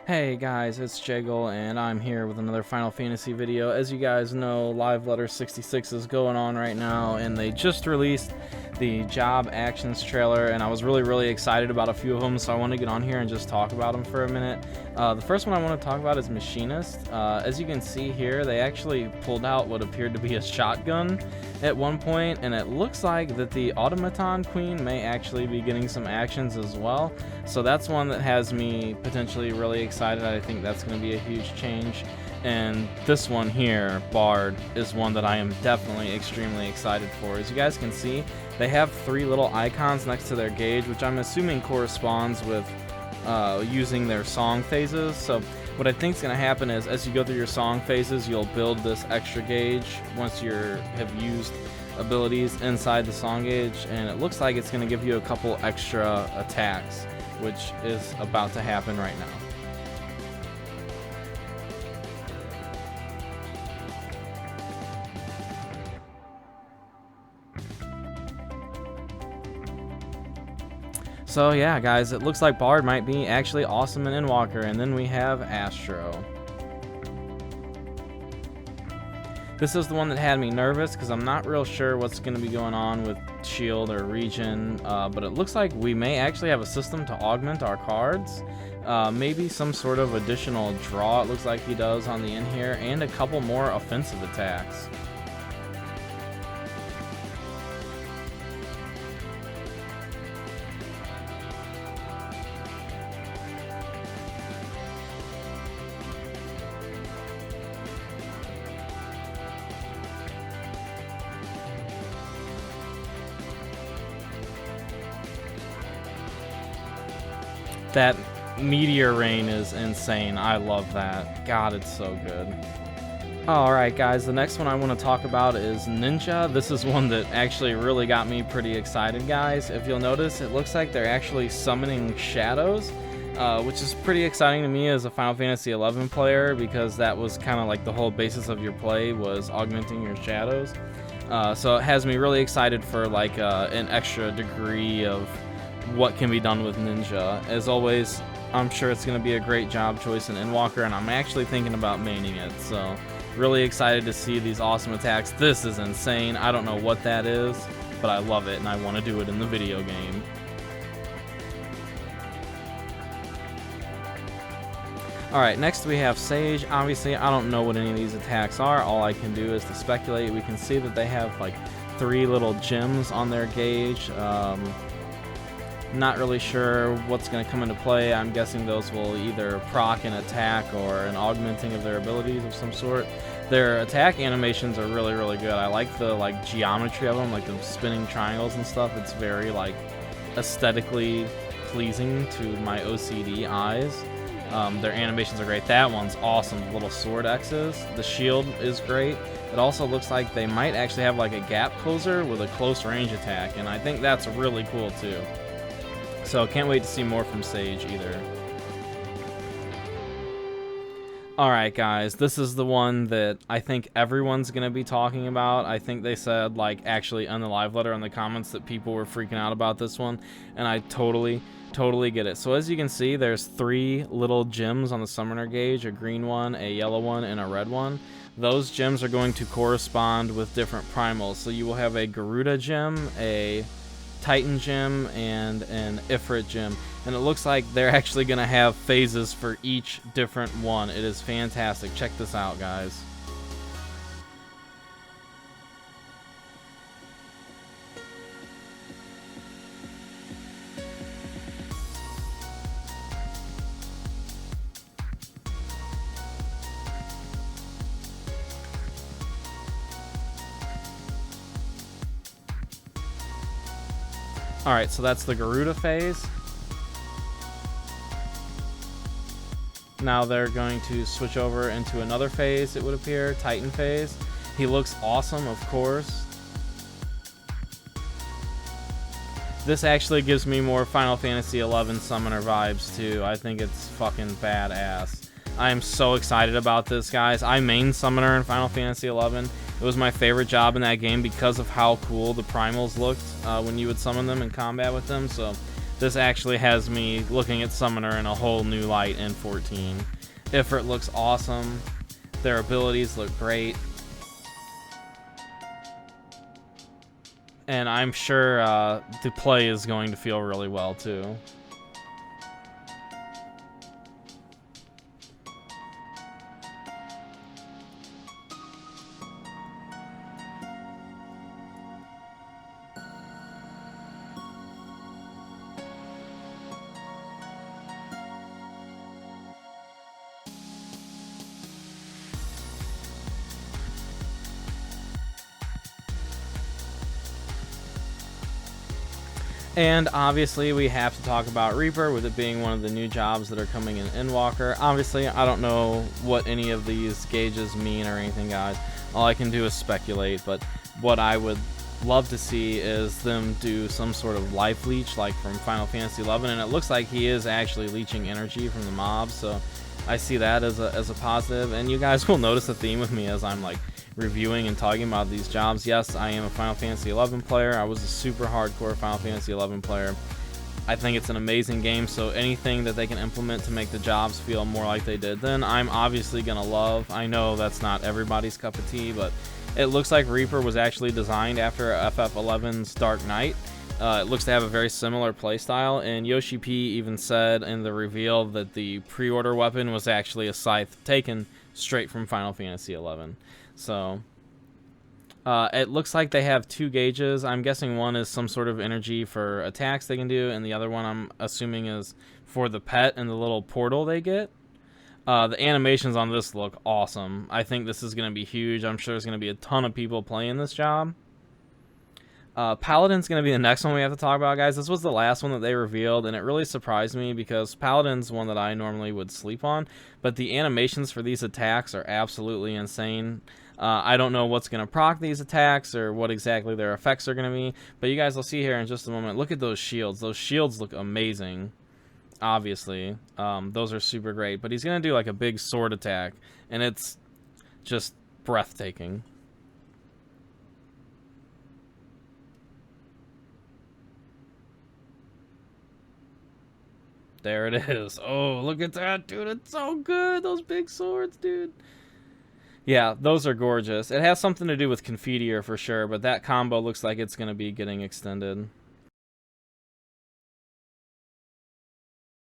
Hey guys, it's Jegel, and I'm here with another Final Fantasy video. As you guys know, Live Letter 66 is going on right now, and they just released the Job Actions trailer, and I was really excited about a few of them, so I want to get on here and just talk about them for a minute. The first one I want to talk about is Machinist. As you can see here, they actually pulled out what appeared to be a shotgun at one point, and it looks like that the Automaton Queen may actually be getting some actions as well. So that's one that has me potentially really excited. I think that's going to be a huge change. And this one here, Bard, is one that I am definitely extremely excited for. As you guys can see, they have three little icons next to their gauge, which I'm assuming corresponds with using their song phases. So what I think is going to happen is, as you go through your song phases, you'll build this extra gauge once you have used abilities inside the song gauge, and it looks like it's going to give you a couple extra attacks, which is about to happen right now. So yeah, guys, it looks like Bard might be actually awesome in Endwalker, and then we have Astro. This is the one that had me nervous because I'm not real sure what's going to be going on with shield or region, but it looks like we may actually have a system to augment our cards. Maybe some sort of additional draw, it looks like he does on the end here, and a couple more offensive attacks. That meteor rain is insane. I love that. God, it's so good. Alright guys, the next one I want to talk about is Ninja. This is one that actually really got me pretty excited, guys. If you'll notice, it looks like they're actually summoning shadows, which is pretty exciting to me as a Final Fantasy XI player, because that was kind of like the whole basis of your play, was augmenting your shadows. So it has me really excited for like an extra degree of what can be done with Ninja. As always, I'm sure it's going to be a great job choice in Endwalker, and I'm actually thinking about maining it, so really excited to see these awesome attacks. This is insane. I don't know what that is, but I love it, and I want to do it in the video game. Alright, next we have Sage. Obviously, I don't know what any of these attacks are. All I can do is to speculate. We can see that they have like three little gems on their gauge. Not really sure what's going to come into play. I'm guessing those will either proc an attack or an augmenting of their abilities of some sort. Their attack animations are really good. I like the like geometry of them, like the spinning triangles and stuff. It's very like aesthetically pleasing to my OCD eyes. Their animations are great. That one's awesome. The little sword X's. The shield is great. It also looks like they might actually have like a gap closer with a close range attack, and I think that's really cool too. So can't wait to see more from Sage either. Alright guys, this is the one that I think everyone's going to be talking about. I think they said, like, actually on the live letter in the comments that people were freaking out about this one, and I totally get it. So as you can see, there's three little gems on the summoner gauge, a green one, a yellow one, and a red one. Those gems are going to correspond with different primals. So you will have a Garuda gem, a Titan gem, and an Ifrit gem, and it looks like they're actually going to have phases for each different one. It is fantastic. Check this out, guys. Alright, so that's the Garuda phase. Now they're going to switch over into another phase, it would appear, Titan phase. He looks awesome, of course. This actually gives me more Final Fantasy XI Summoner vibes too. I think it's fucking badass. I am so excited about this, guys. I main Summoner in Final Fantasy XI. It was my favorite job in that game because of how cool the primals looked when you would summon them in combat with them. So this actually has me looking at Summoner in a whole new light in 14. Ifrit looks awesome. Their abilities look great. And I'm sure the play is going to feel really well, too. And obviously we have to talk about Reaper, with it being one of the new jobs that are coming in Endwalker. Obviously, I don't know what any of these gauges mean or anything, guys. All I can do is speculate, but what I would love to see is them do some sort of life leech like from Final Fantasy XI, and it looks like he is actually leeching energy from the mobs, so I see that as a positive. And you guys will notice a theme with me as I'm like reviewing and talking about these jobs. Yes, I am a Final Fantasy XI player. I was a super hardcore Final Fantasy XI player. I think it's an amazing game, so anything that they can implement to make the jobs feel more like they did then, I'm obviously gonna love. I know that's not everybody's cup of tea, but it looks like Reaper was actually designed after FF11's Dark Knight. It looks to have a very similar playstyle, and Yoshi P even said in the reveal that the pre-order weapon was actually a scythe taken straight from Final Fantasy XI. So it looks like they have 2 gauges. I'm guessing one is some sort of energy for attacks they can do, and the other one I'm assuming is for the pet and the little portal they get. The animations on this look awesome. I think this is going to be huge. I'm sure there's going to be a ton of people playing this job. Paladin's going to be the next one we have to talk about, guys. This was the last one that they revealed, and it really surprised me because Paladin's one that I normally would sleep on, but the animations for these attacks are absolutely insane. I don't know what's going to proc these attacks or what exactly their effects are going to be, but you guys will see here in just a moment. Look at those shields. Those shields look amazing, obviously. Those are super great, but he's going to do like a big sword attack, and it's just breathtaking. There it is. Oh, look at that, dude. It's so good. Those big swords, dude. Yeah, those are gorgeous. It has something to do with Confiteor for sure, but that combo looks like it's going to be getting extended.